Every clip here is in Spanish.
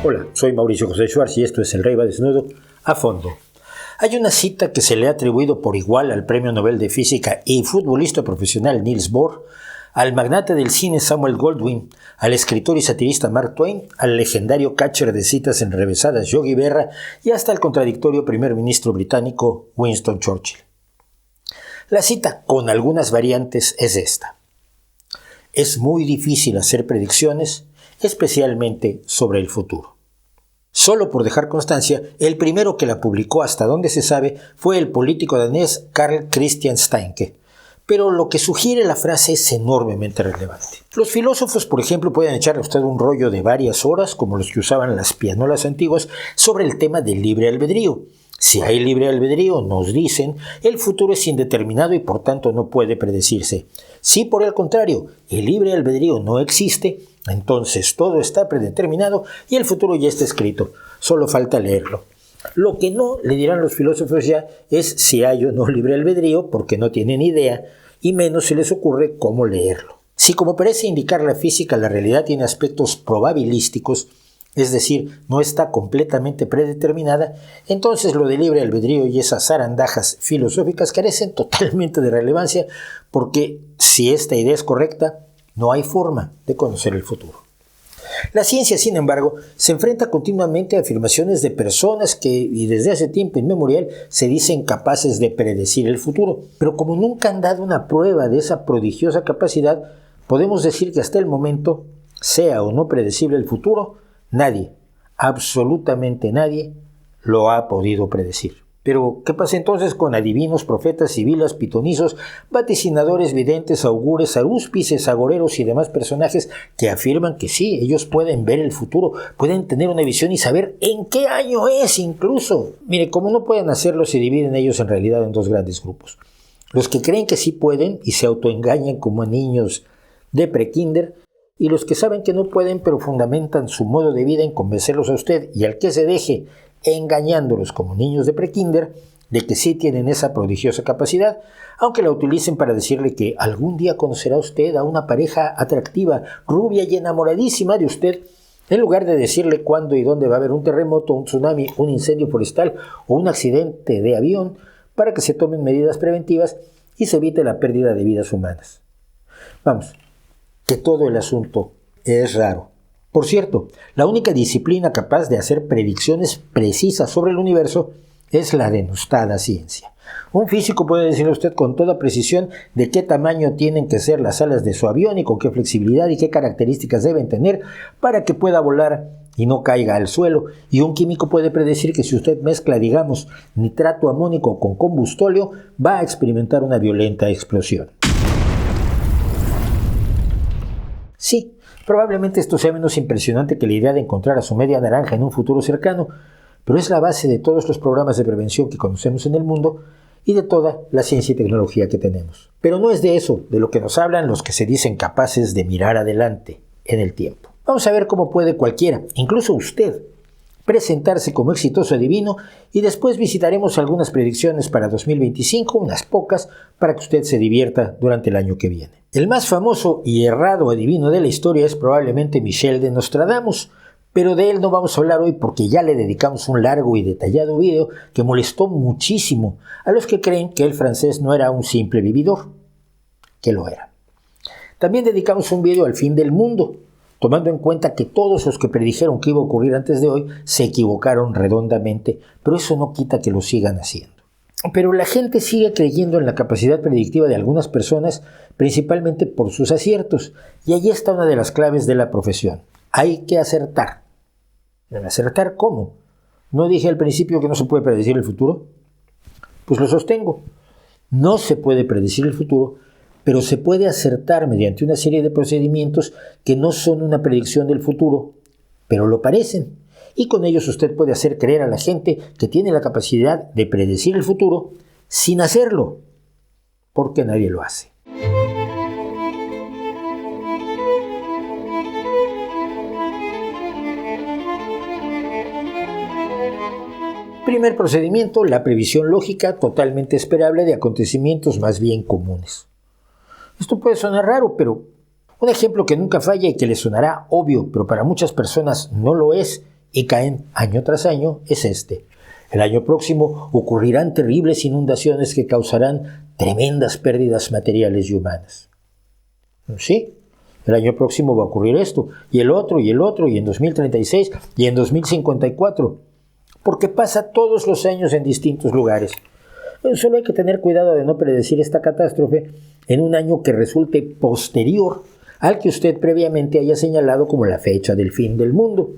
Hola, soy Mauricio José Schwartz y esto es El Rey va desnudo a fondo. Hay una cita que se le ha atribuido por igual al Premio Nobel de Física y futbolista profesional Niels Bohr, al magnate del cine Samuel Goldwyn, al escritor y satirista Mark Twain, al legendario catcher de citas enrevesadas Yogi Berra y hasta el contradictorio primer ministro británico Winston Churchill. La cita, con algunas variantes, es esta: es muy difícil hacer predicciones, especialmente sobre el futuro. Solo por dejar constancia, el primero que la publicó hasta donde se sabe fue el político danés Carl Christian Steinke, pero lo que sugiere la frase es enormemente relevante. Los filósofos, por ejemplo, pueden echar a usted un rollo de varias horas, como los que usaban las pianolas antiguas, sobre el tema del libre albedrío. Si hay libre albedrío, nos dicen, el futuro es indeterminado y por tanto no puede predecirse. Si por el contrario, el libre albedrío no existe, entonces todo está predeterminado y el futuro ya está escrito, solo falta leerlo. Lo que no, le dirán los filósofos ya, es si hay o no libre albedrío, porque no tienen idea, y menos se les ocurre cómo leerlo. Si, como parece indicar la física, la realidad tiene aspectos probabilísticos, es decir, no está completamente predeterminada, entonces lo de libre albedrío y esas zarandajas filosóficas carecen totalmente de relevancia, porque si esta idea es correcta, no hay forma de conocer el futuro. La ciencia, sin embargo, se enfrenta continuamente a afirmaciones de personas que, y desde hace tiempo inmemorial, se dicen capaces de predecir el futuro. Pero como nunca han dado una prueba de esa prodigiosa capacidad, podemos decir que hasta el momento, sea o no predecible el futuro, nadie, absolutamente nadie, lo ha podido predecir. Pero, ¿qué pasa entonces con adivinos, profetas, sibilas, pitonizos, vaticinadores, videntes, augures, arúspices, agoreros y demás personajes que afirman que sí, ellos pueden ver el futuro, pueden tener una visión y saber en qué año es incluso? Mire, como no pueden hacerlo, se dividen ellos en realidad en dos grandes grupos. Los que creen que sí pueden y se autoengañan como a niños de prekinder, y los que saben que no pueden pero fundamentan su modo de vida en convencerlos a usted y al que se deje engañándolos como niños de prekinder de que sí tienen esa prodigiosa capacidad, aunque la utilicen para decirle que algún día conocerá usted a una pareja atractiva, rubia y enamoradísima de usted, en lugar de decirle cuándo y dónde va a haber un terremoto, un tsunami, un incendio forestal o un accidente de avión, para que se tomen medidas preventivas y se evite la pérdida de vidas humanas. Vamos, que todo el asunto es raro. Por cierto, la única disciplina capaz de hacer predicciones precisas sobre el universo es la denostada ciencia. Un físico puede decirle a usted con toda precisión de qué tamaño tienen que ser las alas de su avión y con qué flexibilidad y qué características deben tener para que pueda volar y no caiga al suelo. Y un químico puede predecir que si usted mezcla, digamos, nitrato amónico con combustóleo, va a experimentar una violenta explosión. Sí, probablemente esto sea menos impresionante que la idea de encontrar a su media naranja en un futuro cercano, pero es la base de todos los programas de prevención que conocemos en el mundo y de toda la ciencia y tecnología que tenemos. Pero no es de eso de lo que nos hablan los que se dicen capaces de mirar adelante en el tiempo. Vamos a ver cómo puede cualquiera, incluso usted, presentarse como exitoso adivino y después visitaremos algunas predicciones para 2025, unas pocas, para que usted se divierta durante el año que viene. El más famoso y errado adivino de la historia es probablemente Michel de Nostradamus, pero de él no vamos a hablar hoy porque ya le dedicamos un largo y detallado video que molestó muchísimo a los que creen que el francés no era un simple vividor, que lo era. También dedicamos un video al fin del mundo, tomando en cuenta que todos los que predijeron que iba a ocurrir antes de hoy se equivocaron redondamente, pero eso no quita que lo sigan haciendo. Pero la gente sigue creyendo en la capacidad predictiva de algunas personas, principalmente por sus aciertos, y allí está una de las claves de la profesión. Hay que acertar. ¿Acertar cómo? ¿No dije al principio que no se puede predecir el futuro? Pues lo sostengo. No se puede predecir el futuro, pero se puede acertar mediante una serie de procedimientos que no son una predicción del futuro, pero lo parecen. Y con ellos usted puede hacer creer a la gente que tiene la capacidad de predecir el futuro sin hacerlo, porque nadie lo hace. Primer procedimiento, la previsión lógica totalmente esperable de acontecimientos más bien comunes. Esto puede sonar raro, pero un ejemplo que nunca falla y que le sonará obvio, pero para muchas personas no lo es, y caen año tras año es este. El año próximo ocurrirán terribles inundaciones que causarán tremendas pérdidas materiales y humanas. Sí, el año próximo va a ocurrir esto, y el otro, y en 2036, y en 2054, porque pasa todos los años en distintos lugares. Solo hay que tener cuidado de no predecir esta catástrofe en un año que resulte posterior al que usted previamente haya señalado como la fecha del fin del mundo,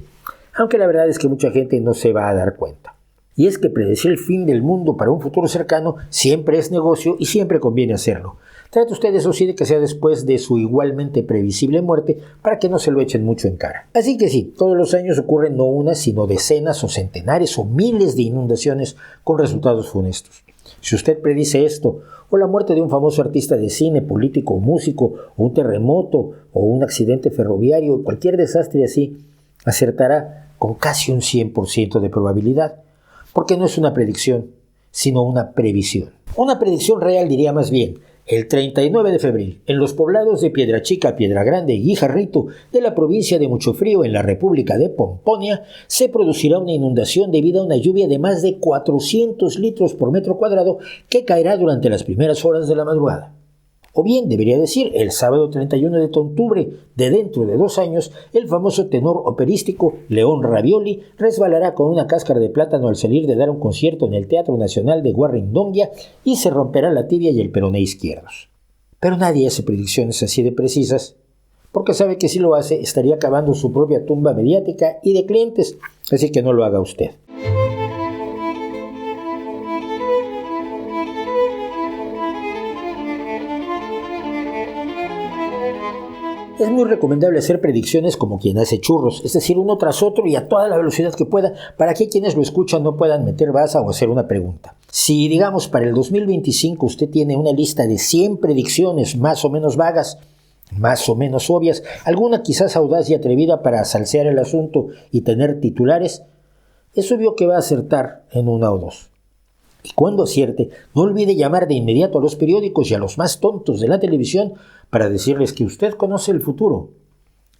aunque la verdad es que mucha gente no se va a dar cuenta. Y es que predecir el fin del mundo para un futuro cercano siempre es negocio y siempre conviene hacerlo. Trate usted, eso sí, de que sea después de su igualmente previsible muerte para que no se lo echen mucho en cara. Así que sí, todos los años ocurren no unas, sino decenas o centenares o miles de inundaciones con resultados funestos. Si usted predice esto, o la muerte de un famoso artista de cine, político o músico, o un terremoto, o un accidente ferroviario, o cualquier desastre así, acertará con casi un 100% de probabilidad. Porque no es una predicción, sino una previsión. Una predicción real, diría más bien. El 39 de febrero, en los poblados de Piedra Chica, Piedra Grande y Guijarrito de la provincia de Muchofrío en la República de Pomponia, se producirá una inundación debido a una lluvia de más de 400 litros por metro cuadrado que caerá durante las primeras horas de la madrugada. O bien, debería decir, el sábado 31 de octubre de dentro de 2 años, el famoso tenor operístico León Ravioli resbalará con una cáscara de plátano al salir de dar un concierto en el Teatro Nacional de Guarrindonguia y se romperá la tibia y el peroné izquierdos. Pero nadie hace predicciones así de precisas, porque sabe que si lo hace estaría cavando su propia tumba mediática y de clientes, así que no lo haga usted. Es muy recomendable hacer predicciones como quien hace churros, es decir, uno tras otro y a toda la velocidad que pueda, para que quienes lo escuchan no puedan meter baza o hacer una pregunta. Si, digamos, para el 2025 usted tiene una lista de 100 predicciones más o menos vagas, más o menos obvias, alguna quizás audaz y atrevida para salsear el asunto y tener titulares, es obvio que va a acertar en una o dos. Y cuando acierte, no olvide llamar de inmediato a los periódicos y a los más tontos de la televisión para decirles que usted conoce el futuro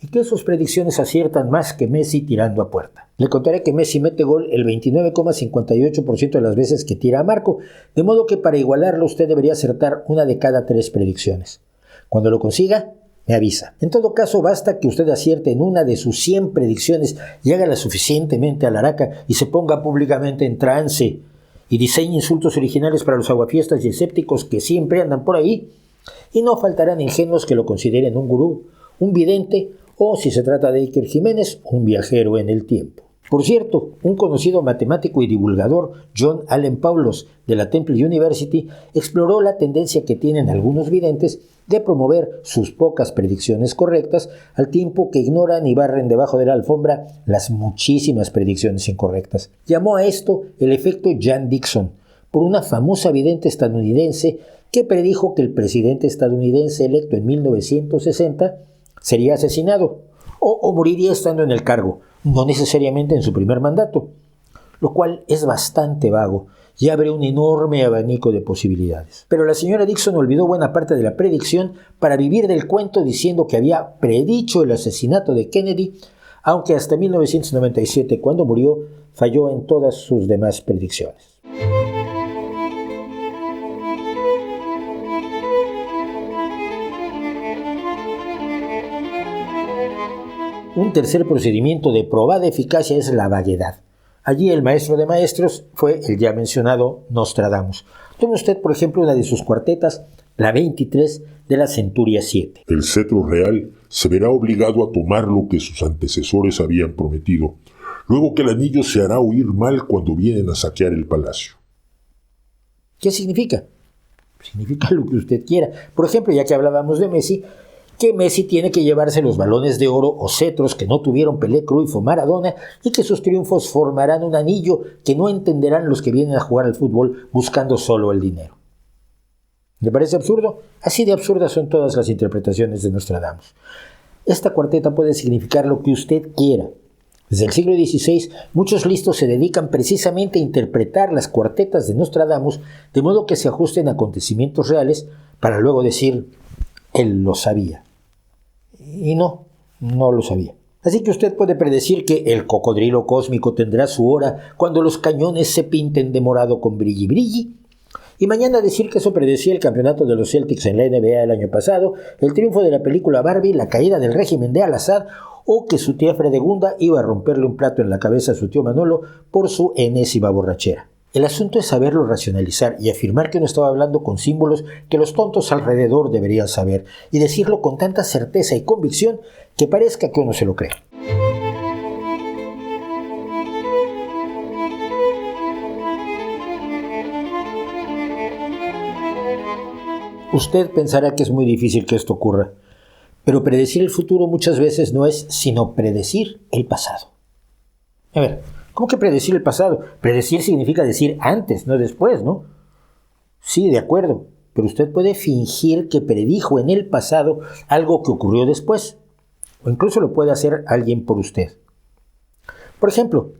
y que sus predicciones aciertan más que Messi tirando a puerta. Le contaré que Messi mete gol el 29,58% de las veces que tira a marco, de modo que para igualarlo usted debería acertar una de cada 3 predicciones. Cuando lo consiga, me avisa. En todo caso, basta que usted acierte en una de sus 100 predicciones y hágala suficientemente alaraca y se ponga públicamente en trance y diseñe insultos originales para los aguafiestas y escépticos que siempre andan por ahí, y no faltarán ingenuos que lo consideren un gurú, un vidente o, si se trata de Iker Jiménez, un viajero en el tiempo. Por cierto, un conocido matemático y divulgador, John Allen Paulos, de la Temple University, exploró la tendencia que tienen algunos videntes de promover sus pocas predicciones correctas al tiempo que ignoran y barren debajo de la alfombra las muchísimas predicciones incorrectas. Llamó a esto el efecto Jan Dixon, por una famosa vidente estadounidense que predijo que el presidente estadounidense electo en 1960 sería asesinado o moriría estando en el cargo, no necesariamente en su primer mandato, lo cual es bastante vago y abre un enorme abanico de posibilidades. Pero la señora Dixon olvidó buena parte de la predicción para vivir del cuento diciendo que había predicho el asesinato de Kennedy, aunque hasta 1997, cuando murió, falló en todas sus demás predicciones. Un tercer procedimiento de probada eficacia es la vaguedad. Allí el maestro de maestros fue el ya mencionado Nostradamus. Tome usted, por ejemplo, una de sus cuartetas, la 23 de la Centuria 7. El cetro real se verá obligado a tomar lo que sus antecesores habían prometido, luego que el anillo se hará oír mal cuando vienen a saquear el palacio. ¿Qué significa? Significa lo que usted quiera. Por ejemplo, ya que hablábamos de Messi, que Messi tiene que llevarse los balones de oro o cetros que no tuvieron Pelé, Cruyff o Maradona y que sus triunfos formarán un anillo que no entenderán los que vienen a jugar al fútbol buscando solo el dinero. ¿Le parece absurdo? Así de absurdas son todas las interpretaciones de Nostradamus. Esta cuarteta puede significar lo que usted quiera. Desde el siglo XVI, muchos listos se dedican precisamente a interpretar las cuartetas de Nostradamus de modo que se ajusten a acontecimientos reales para luego decir, él lo sabía. Y no lo sabía. Así que usted puede predecir que el cocodrilo cósmico tendrá su hora cuando los cañones se pinten de morado con brilli brilli. Y mañana decir que eso predecía el campeonato de los Celtics en la NBA el año pasado, el triunfo de la película Barbie, la caída del régimen de Al-Assad, o que su tía Fredegunda iba a romperle un plato en la cabeza a su tío Manolo por su enésima borrachera. El asunto es saberlo racionalizar y afirmar que uno estaba hablando con símbolos que los tontos alrededor deberían saber, y decirlo con tanta certeza y convicción que parezca que uno se lo cree. Usted pensará que es muy difícil que esto ocurra, pero predecir el futuro muchas veces no es sino predecir el pasado. A ver, ¿cómo que predecir el pasado? Predecir significa decir antes, no después, ¿no? Sí, de acuerdo, pero usted puede fingir que predijo en el pasado algo que ocurrió después, o incluso lo puede hacer alguien por usted. Por ejemplo,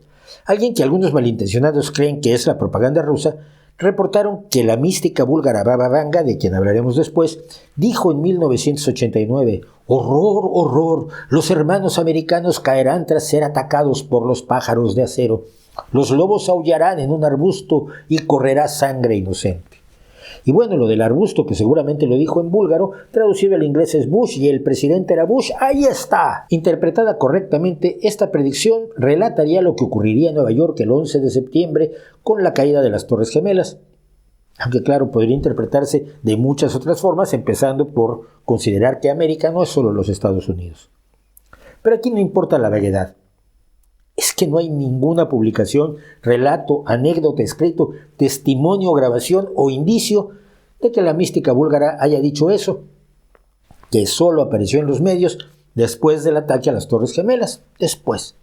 alguien que algunos malintencionados creen que es la propaganda rusa, reportaron que la mística búlgara Baba Vanga, de quien hablaremos después, dijo en 1989: «Horror, horror, los hermanos americanos caerán tras ser atacados por los pájaros de acero. Los lobos aullarán en un arbusto y correrá sangre inocente». Y bueno, lo del arbusto, que seguramente lo dijo en búlgaro, traducido al inglés es Bush y el presidente era Bush, ¡ahí está! Interpretada correctamente, esta predicción relataría lo que ocurriría en Nueva York el 11 de septiembre con la caída de las Torres Gemelas. Aunque claro, podría interpretarse de muchas otras formas, empezando por considerar que América no es solo los Estados Unidos. Pero aquí no importa la vaguedad. Es que no hay ninguna publicación, relato, anécdota, escrito, testimonio, grabación o indicio de que la mística búlgara haya dicho eso, que solo apareció en los medios después del ataque a las Torres Gemelas, después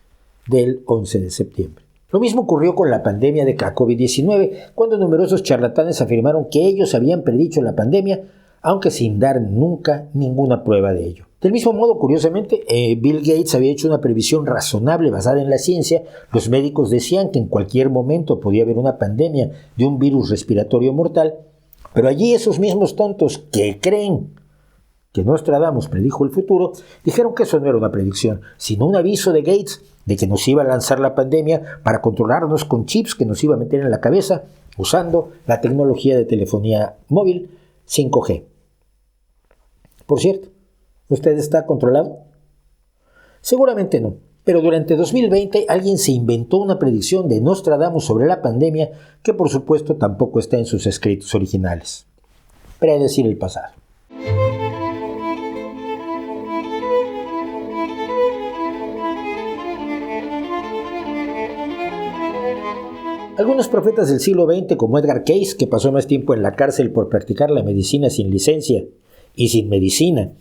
del 11 de septiembre. Lo mismo ocurrió con la pandemia de la COVID-19, cuando numerosos charlatanes afirmaron que ellos habían predicho la pandemia, aunque sin dar nunca ninguna prueba de ello. Del mismo modo, curiosamente, Bill Gates había hecho una previsión razonable basada en la ciencia. Los médicos decían que en cualquier momento podía haber una pandemia de un virus respiratorio mortal, pero allí esos mismos tontos que creen que Nostradamus predijo el futuro, dijeron que eso no era una predicción, sino un aviso de Gates de que nos iba a lanzar la pandemia para controlarnos con chips que nos iba a meter en la cabeza usando la tecnología de telefonía móvil 5G. Por cierto, ¿usted está controlado? Seguramente no, pero durante 2020 alguien se inventó una predicción de Nostradamus sobre la pandemia que por supuesto tampoco está en sus escritos originales. Predecir el pasado. Algunos profetas del siglo XX, como Edgar Cayce, que pasó más tiempo en la cárcel por practicar la medicina sin licencia y sin medicina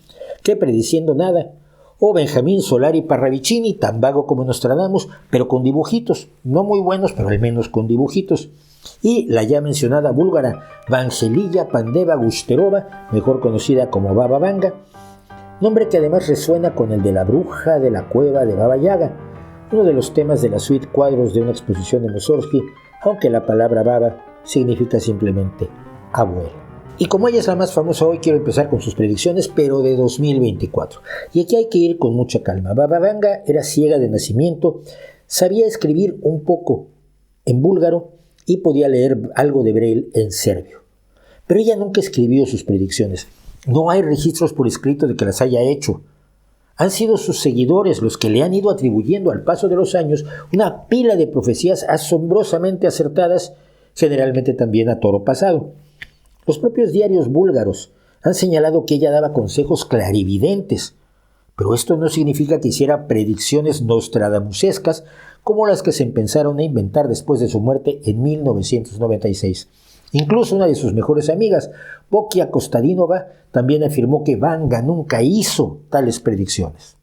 que prediciendo nada, o Benjamín Solari Parravicini, tan vago como Nostradamus, pero con dibujitos, no muy buenos, pero al menos con dibujitos, y la ya mencionada búlgara Vangelilla Pandeva Gusterova, mejor conocida como Baba Vanga, nombre que además resuena con el de la bruja de la cueva de Baba Yaga, uno de los temas de la suite Cuadros de una exposición de Mussorgsky, aunque la palabra Baba significa simplemente abuela. Y como ella es la más famosa hoy, quiero empezar con sus predicciones, pero de 2024. Y aquí hay que ir con mucha calma. Baba Vanga era ciega de nacimiento, sabía escribir un poco en búlgaro y podía leer algo de Braille en serbio. Pero ella nunca escribió sus predicciones. No hay registros por escrito de que las haya hecho. Han sido sus seguidores los que le han ido atribuyendo al paso de los años una pila de profecías asombrosamente acertadas, generalmente también a toro pasado. Los propios diarios búlgaros han señalado que ella daba consejos clarividentes, pero esto no significa que hiciera predicciones nostradamusescas como las que se empezaron a inventar después de su muerte en 1996. Incluso una de sus mejores amigas, Bokia Kostadinova, también afirmó que Vanga nunca hizo tales predicciones.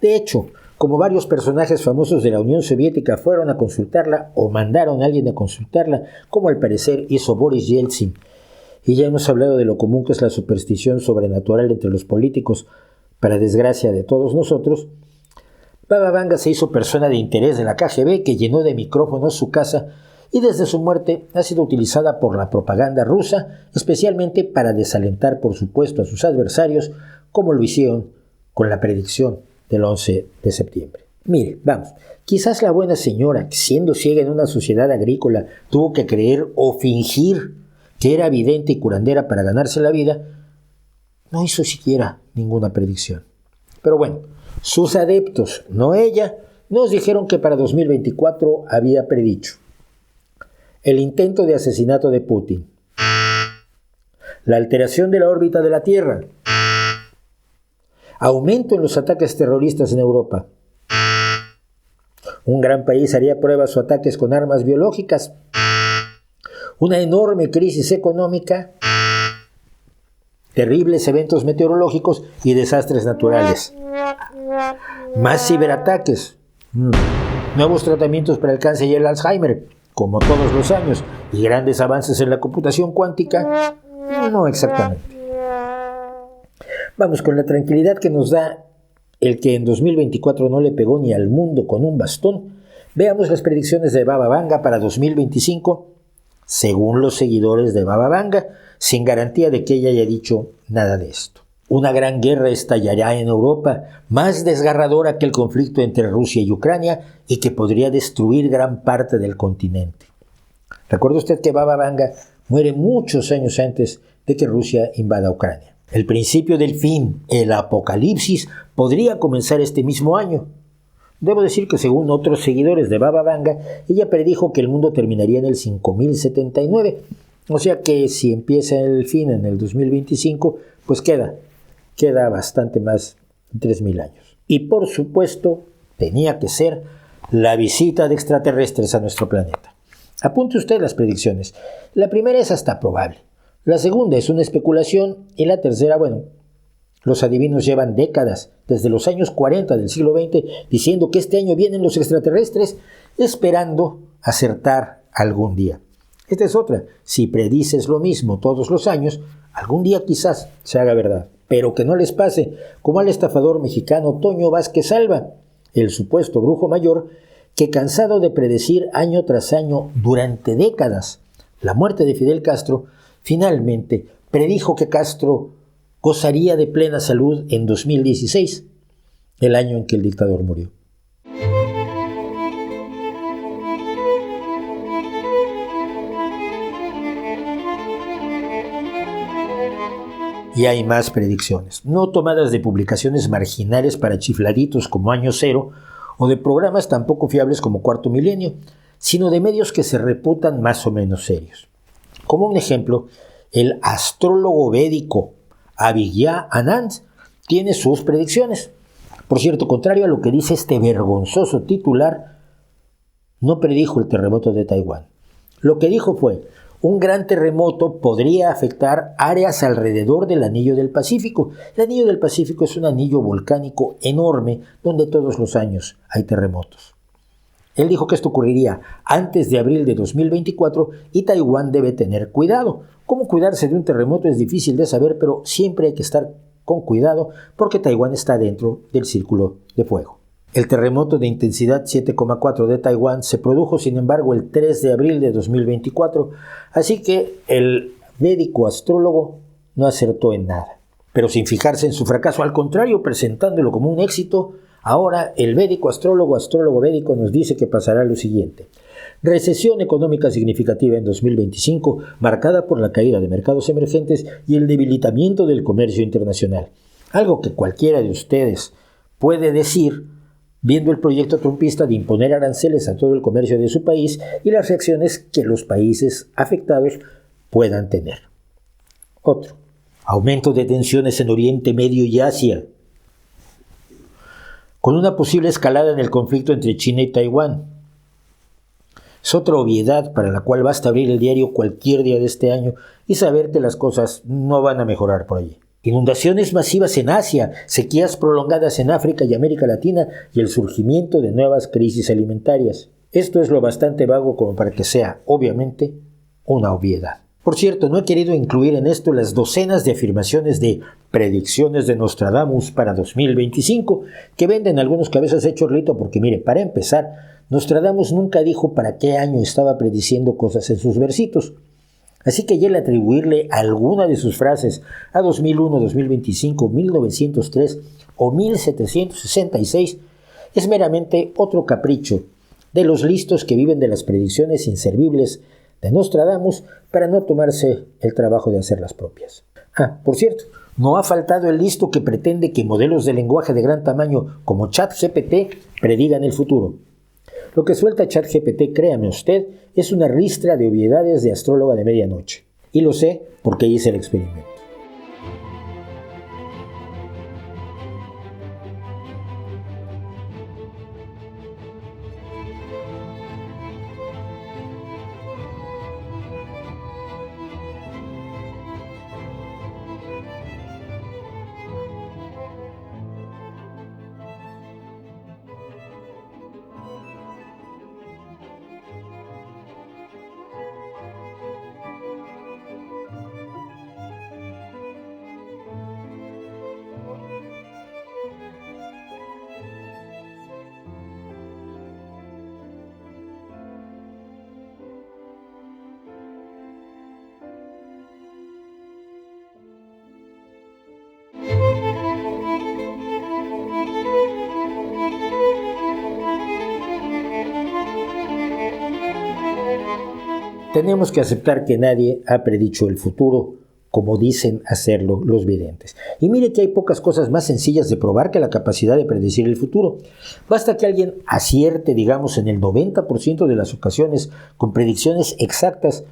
De hecho, como varios personajes famosos de la Unión Soviética fueron a consultarla o mandaron a alguien a consultarla, como al parecer hizo Boris Yeltsin, y ya hemos hablado de lo común que es la superstición sobrenatural entre los políticos, para desgracia de todos nosotros, Baba Vanga se hizo persona de interés de la KGB, que llenó de micrófonos su casa y desde su muerte ha sido utilizada por la propaganda rusa, especialmente para desalentar, por supuesto, a sus adversarios, como lo hicieron con la predicción del 11 de septiembre. Mire, vamos, quizás la buena señora, siendo ciega en una sociedad agrícola, tuvo que creer o fingir que era vidente y curandera para ganarse la vida, no hizo siquiera ninguna predicción. Pero bueno, sus adeptos, no ella, nos dijeron que para 2024 había predicho el intento de asesinato de Putin, la alteración de la órbita de la Tierra, aumento en los ataques terroristas en Europa, un gran país haría pruebas o ataques con armas biológicas, una enorme crisis económica, terribles eventos meteorológicos y desastres naturales, más ciberataques, nuevos tratamientos para el cáncer y el Alzheimer, como todos los años, y grandes avances en la computación cuántica, no exactamente. Vamos, con la tranquilidad que nos da el que en 2024 no le pegó ni al mundo con un bastón, veamos las predicciones de Baba Vanga para 2025, según los seguidores de Baba Vanga, sin garantía de que ella haya dicho nada de esto. Una gran guerra estallará en Europa, más desgarradora que el conflicto entre Rusia y Ucrania y que podría destruir gran parte del continente. Recuerde usted que Baba Vanga muere muchos años antes de que Rusia invada Ucrania. El principio del fin, el apocalipsis, podría comenzar este mismo año. Debo decir que según otros seguidores de Baba Vanga, ella predijo que el mundo terminaría en el 5079. O sea que si empieza el fin en el 2025, pues queda bastante más de 3000 años. Y por supuesto, tenía que ser la visita de extraterrestres a nuestro planeta. Apunte usted las predicciones. La primera es hasta probable. La segunda es una especulación y la tercera, bueno, los adivinos llevan décadas, desde los años 40 del siglo XX, diciendo que este año vienen los extraterrestres, esperando acertar algún día. Esta es otra. Si predices lo mismo todos los años, algún día quizás se haga verdad. Pero que no les pase como al estafador mexicano Toño Vázquez Alba, el supuesto brujo mayor, que cansado de predecir año tras año durante décadas la muerte de Fidel Castro, finalmente predijo que Castro gozaría de plena salud en 2016, el año en que el dictador murió. Y hay más predicciones, no tomadas de publicaciones marginales para chifladitos como Año Cero o de programas tan poco fiables como Cuarto Milenio, sino de medios que se reputan más o menos serios. Como un ejemplo, el astrólogo védico Abhigya Anand tiene sus predicciones. Por cierto, contrario a lo que dice este vergonzoso titular, no predijo el terremoto de Taiwán. Lo que dijo fue: un gran terremoto podría afectar áreas alrededor del Anillo del Pacífico. El Anillo del Pacífico es un anillo volcánico enorme donde todos los años hay terremotos. Él dijo que esto ocurriría antes de abril de 2024 y Taiwán debe tener cuidado. Cómo cuidarse de un terremoto es difícil de saber, pero siempre hay que estar con cuidado porque Taiwán está dentro del círculo de fuego. El terremoto de intensidad 7,4 de Taiwán se produjo, sin embargo, el 3 de abril de 2024, así que el védico astrólogo no acertó en nada. Pero sin fijarse en su fracaso, al contrario, presentándolo como un éxito, ahora el védico astrólogo védico nos dice que pasará lo siguiente: recesión económica significativa en 2025, marcada por la caída de mercados emergentes y el debilitamiento del comercio internacional. Algo que cualquiera de ustedes puede decir viendo el proyecto trumpista de imponer aranceles a todo el comercio de su país y las reacciones que los países afectados puedan tener. Otro, aumento de tensiones en Oriente Medio y Asia, con una posible escalada en el conflicto entre China y Taiwán. Es otra obviedad para la cual basta abrir el diario cualquier día de este año y saber que las cosas no van a mejorar por allí. Inundaciones masivas en Asia, sequías prolongadas en África y América Latina y el surgimiento de nuevas crisis alimentarias. Esto es lo bastante vago como para que sea, obviamente, una obviedad. Por cierto, no he querido incluir en esto las docenas de afirmaciones de predicciones de Nostradamus para 2025 que venden algunos cabezas de chorlito porque, mire, para empezar, Nostradamus nunca dijo para qué año estaba prediciendo cosas en sus versitos. Así que ya el atribuirle alguna de sus frases a 2001, 2025, 1903 o 1766 es meramente otro capricho de los listos que viven de las predicciones inservibles de Nostradamus para no tomarse el trabajo de hacerlas propias. Por cierto, no ha faltado el listo que pretende que modelos de lenguaje de gran tamaño como ChatGPT predigan el futuro. Lo que suelta ChatGPT, créame usted, es una ristra de obviedades de astróloga de medianoche. Y lo sé porque hice el experimento. Tenemos que aceptar que nadie ha predicho el futuro, como dicen hacerlo los videntes. Y mire que hay pocas cosas más sencillas de probar que la capacidad de predecir el futuro. Basta que alguien acierte, digamos, en el 90% de las ocasiones con predicciones exactas,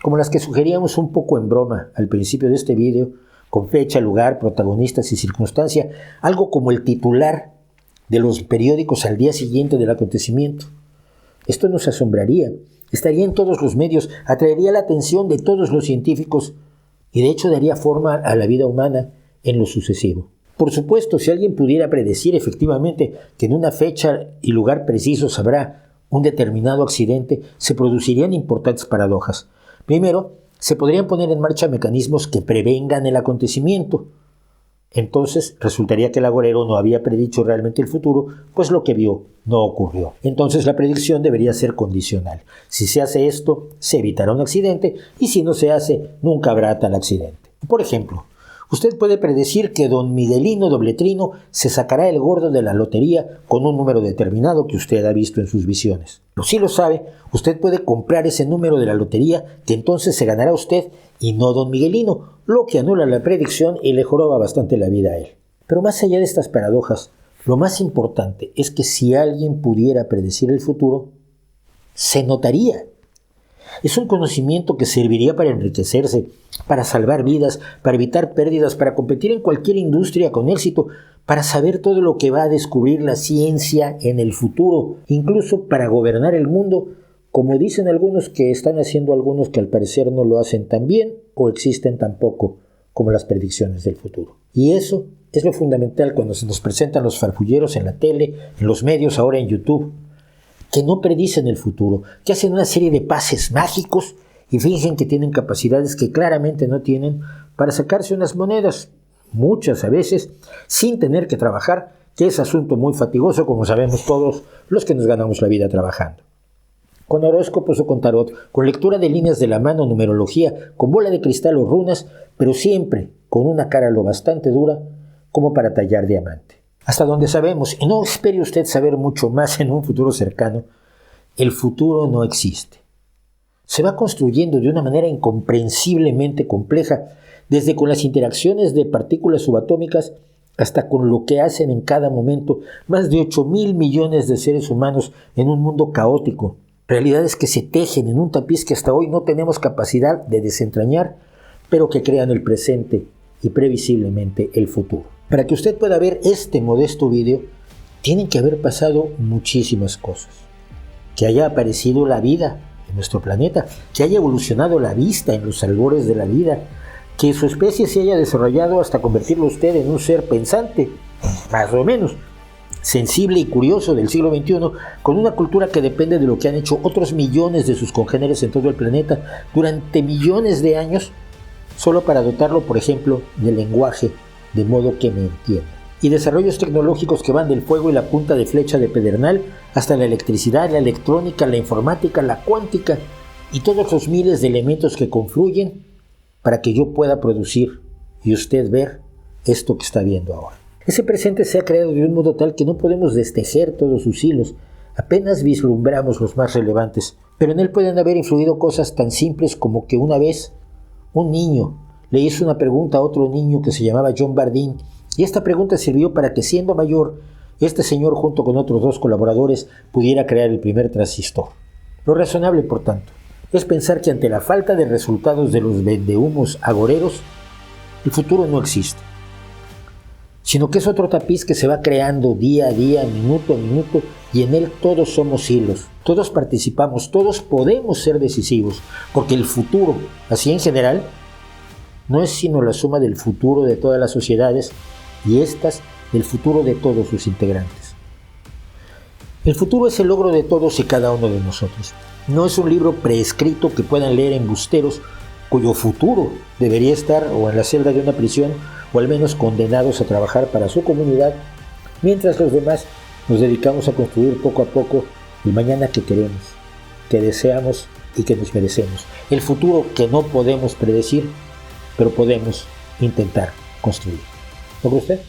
como las que sugeríamos un poco en broma al principio de este video, con fecha, lugar, protagonistas y circunstancia, algo como el titular de los periódicos al día siguiente del acontecimiento. Esto nos asombraría. Estaría en todos los medios, atraería la atención de todos los científicos y de hecho daría forma a la vida humana en lo sucesivo. Por supuesto, si alguien pudiera predecir efectivamente que en una fecha y lugar precisos habrá un determinado accidente, se producirían importantes paradojas. Primero, se podrían poner en marcha mecanismos que prevengan el acontecimiento. Entonces, resultaría que el agorero no había predicho realmente el futuro, pues lo que vio no ocurrió. Entonces, la predicción debería ser condicional. Si se hace esto, se evitará un accidente, y si no se hace, nunca habrá tal accidente. Por ejemplo, usted puede predecir que don Miguelino Dobletrino se sacará el gordo de la lotería con un número determinado que usted ha visto en sus visiones. Pero si lo sabe, usted puede comprar ese número de la lotería que entonces se ganará usted y no don Miguelino, lo que anula la predicción y le joroba bastante la vida a él. Pero más allá de estas paradojas, lo más importante es que si alguien pudiera predecir el futuro, se notaría. Es un conocimiento que serviría para enriquecerse, para salvar vidas, para evitar pérdidas, para competir en cualquier industria con éxito, para saber todo lo que va a descubrir la ciencia en el futuro, incluso para gobernar el mundo, como dicen algunos que están haciendo algunos que al parecer no lo hacen tan bien o existen tan poco como las predicciones del futuro. Y eso es lo fundamental cuando se nos presentan los farfulleros en la tele, en los medios, ahora en YouTube, que no predicen el futuro, que hacen una serie de pases mágicos y fingen que tienen capacidades que claramente no tienen para sacarse unas monedas, muchas a veces, sin tener que trabajar, que es asunto muy fatigoso, como sabemos todos los que nos ganamos la vida trabajando. Con horóscopos o con tarot, con lectura de líneas de la mano, numerología, con bola de cristal o runas, pero siempre con una cara lo bastante dura como para tallar diamante. Hasta donde sabemos, y no espere usted saber mucho más en un futuro cercano, el futuro no existe. Se va construyendo de una manera incomprensiblemente compleja, desde con las interacciones de partículas subatómicas hasta con lo que hacen en cada momento más de 8,000 millones de seres humanos en un mundo caótico. Realidades que se tejen en un tapiz que hasta hoy no tenemos capacidad de desentrañar, pero que crean el presente y previsiblemente el futuro. Para que usted pueda ver este modesto video, tienen que haber pasado muchísimas cosas. Que haya aparecido la vida en nuestro planeta, que haya evolucionado la vista en los albores de la vida, que su especie se haya desarrollado hasta convertirlo usted en un ser pensante, más o menos, sensible y curioso del siglo XXI, con una cultura que depende de lo que han hecho otros millones de sus congéneres en todo el planeta durante millones de años, solo para dotarlo, por ejemplo, del lenguaje, de modo que me entienda. Y desarrollos tecnológicos que van del fuego y la punta de flecha de pedernal hasta la electricidad, la electrónica, la informática, la cuántica y todos los miles de elementos que confluyen para que yo pueda producir y usted ver esto que está viendo ahora. Ese presente se ha creado de un modo tal que no podemos destejer todos sus hilos, apenas vislumbramos los más relevantes, pero en él pueden haber influido cosas tan simples como que una vez un niño le hizo una pregunta a otro niño que se llamaba John Bardeen, y esta pregunta sirvió para que, siendo mayor, este señor junto con otros 2 colaboradores pudiera crear el primer transistor. Lo razonable, por tanto, es pensar que ante la falta de resultados de los vendehumos agoreros, el futuro no existe, sino que es otro tapiz que se va creando día a día, minuto a minuto, y en él todos somos hilos, todos participamos, todos podemos ser decisivos, porque el futuro, así en general, no es sino la suma del futuro de todas las sociedades y estas del futuro de todos sus integrantes. El futuro es el logro de todos y cada uno de nosotros. No es un libro preescrito que puedan leer embusteros cuyo futuro debería estar o en la celda de una prisión o al menos condenados a trabajar para su comunidad, mientras los demás nos dedicamos a construir poco a poco el mañana que queremos, que deseamos y que nos merecemos. El futuro que no podemos predecir, pero podemos intentar construir. ¿No cree usted?